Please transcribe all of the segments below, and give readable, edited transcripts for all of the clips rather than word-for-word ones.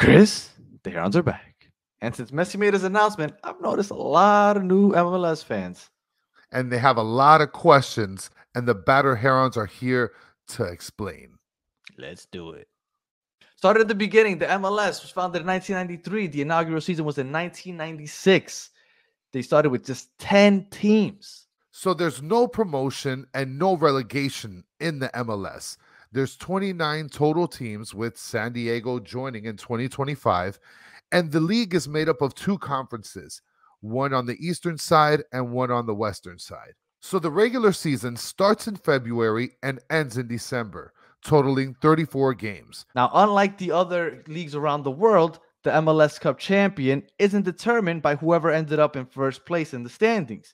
Chris, the Herons are back. And since Messi made his announcement, I've noticed a lot of new MLS fans. And they have a lot of questions, and the Battered Herons are here to explain. Let's do it. Started at the beginning, the MLS was founded in 1993. The inaugural season was in 1996. They started with just 10 teams. So there's no promotion and no relegation in the MLS. There's 29 total teams, with San Diego joining in 2025, and the league is made up of two conferences, one on the eastern side and one on the western side. So the regular season starts in February and ends in December, totaling 34 games. Now, unlike the other leagues around the world, the MLS Cup champion isn't determined by whoever ended up in first place in the standings.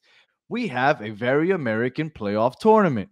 We have a very American playoff tournament,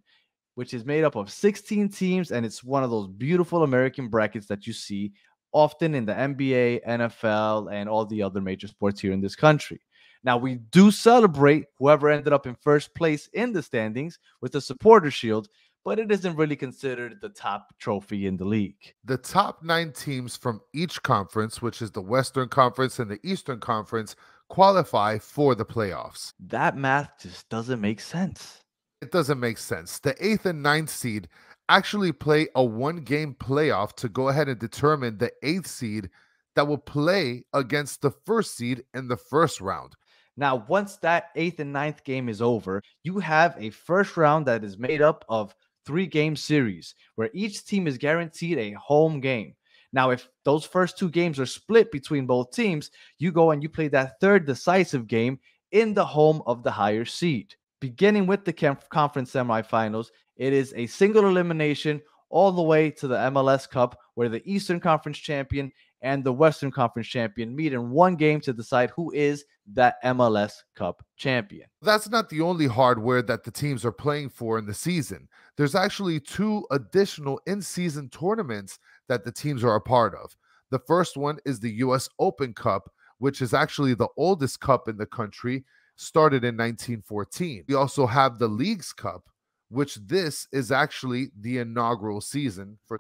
which is made up of 16 teams, and it's one of those beautiful American brackets that you see often in the NBA, NFL, and all the other major sports here in this country. Now, we do celebrate whoever ended up in first place in the standings with the Supporter Shield, but it isn't really considered the top trophy in the league. The top 9 teams from each conference, which is the Western Conference and the Eastern Conference, qualify for the playoffs. That math just doesn't make sense. It doesn't make sense. The 8th and 9th seed actually play a one-game playoff to go ahead and determine the 8th seed that will play against the first seed in the first round. Now, once that 8th and 9th game is over, you have a first round that is made up of 3-game series where each team is guaranteed a home game. Now, if those first 2 games are split between both teams, you go and you play that third decisive game in the home of the higher seed. Beginning with the conference semifinals, it is a single elimination all the way to the MLS Cup, where the Eastern Conference champion and the Western Conference champion meet in one game to decide who is that MLS Cup champion. That's not the only hardware that the teams are playing for in the season. There's actually 2 additional in-season tournaments that the teams are a part of. The first one is the US Open Cup, which is actually the oldest cup in the country, started in 1914. We also have the Leagues Cup, which this is actually the inaugural season for.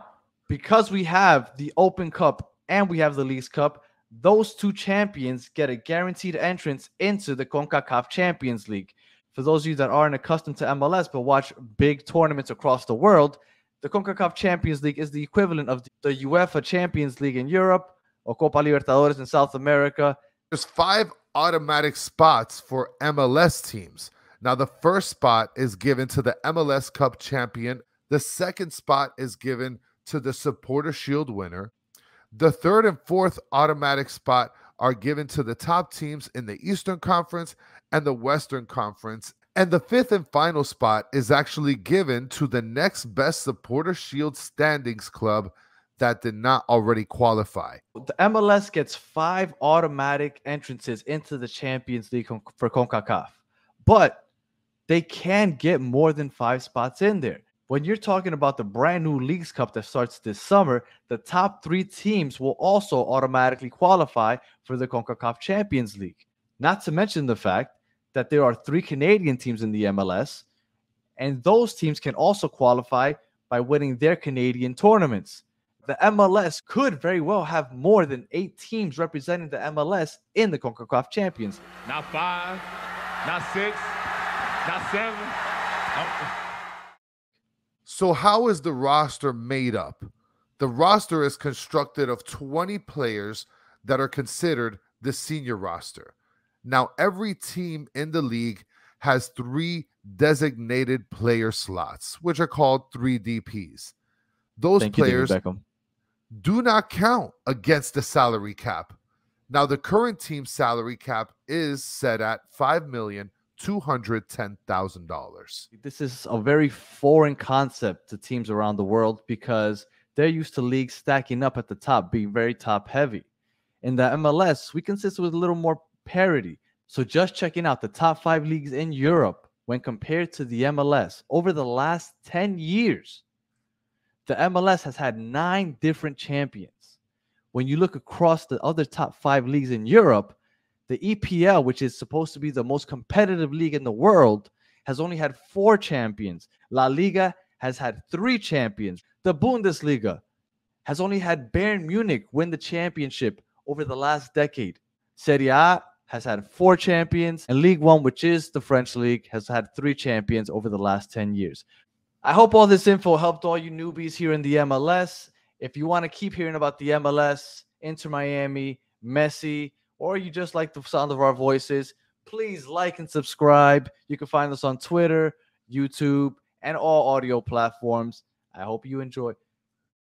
Because we have the Open Cup and we have the Leagues Cup, those 2 champions get a guaranteed entrance into the CONCACAF Champions League. For those of you that aren't accustomed to MLS but watch big tournaments across the world, the CONCACAF Champions League is the equivalent of the UEFA Champions League in Europe or Copa Libertadores in South America. There's 5 automatic spots for MLS teams. Now, the first spot is given to the MLS Cup champion. The second spot is given to the Supporter Shield winner. The third and fourth automatic spot are given to the top teams in the Eastern Conference and the Western Conference. And the fifth and final spot is actually given to the next best Supporter Shield standings club that did not already qualify. The MLS gets 5 automatic entrances into the Champions League for CONCACAF, but they can get more than 5 spots in there. When you're talking about the brand new Leagues Cup that starts this summer, the top 3 teams will also automatically qualify for the CONCACAF Champions League. Not to mention the fact that there are 3 Canadian teams in the MLS, and those teams can also qualify by winning their Canadian tournaments. The MLS could very well have more than 8 teams representing the MLS in the CONCACAF Champions. Not 5, not 6, not 7. So how is the roster made up? The roster is constructed of 20 players that are considered the senior roster. Now, every team in the league has 3 designated player slots, which are called 3 DPs. Those players do not count against the salary cap. Now, the current team's salary cap is set at $5,210,000. This is a very foreign concept to teams around the world because they're used to leagues stacking up at the top, being very top heavy. In the MLS, we consist with a little more parity. So just checking out the top 5 leagues in Europe when compared to the MLS over the last 10 years, the MLS has had 9 different champions. When you look across the other top 5 leagues in Europe, the EPL, which is supposed to be the most competitive league in the world, has only had 4 champions. La Liga has had 3 champions. The Bundesliga has only had Bayern Munich win the championship over the last decade. Serie A has had 4 champions, and Ligue 1, which is the French league, has had 3 champions over the last 10 years. I hope all this info helped all you newbies here in the MLS. If you want to keep hearing about the MLS, Inter Miami, Messi, or you just like the sound of our voices, please like and subscribe. You can find us on Twitter, YouTube, and all audio platforms. I hope you enjoy.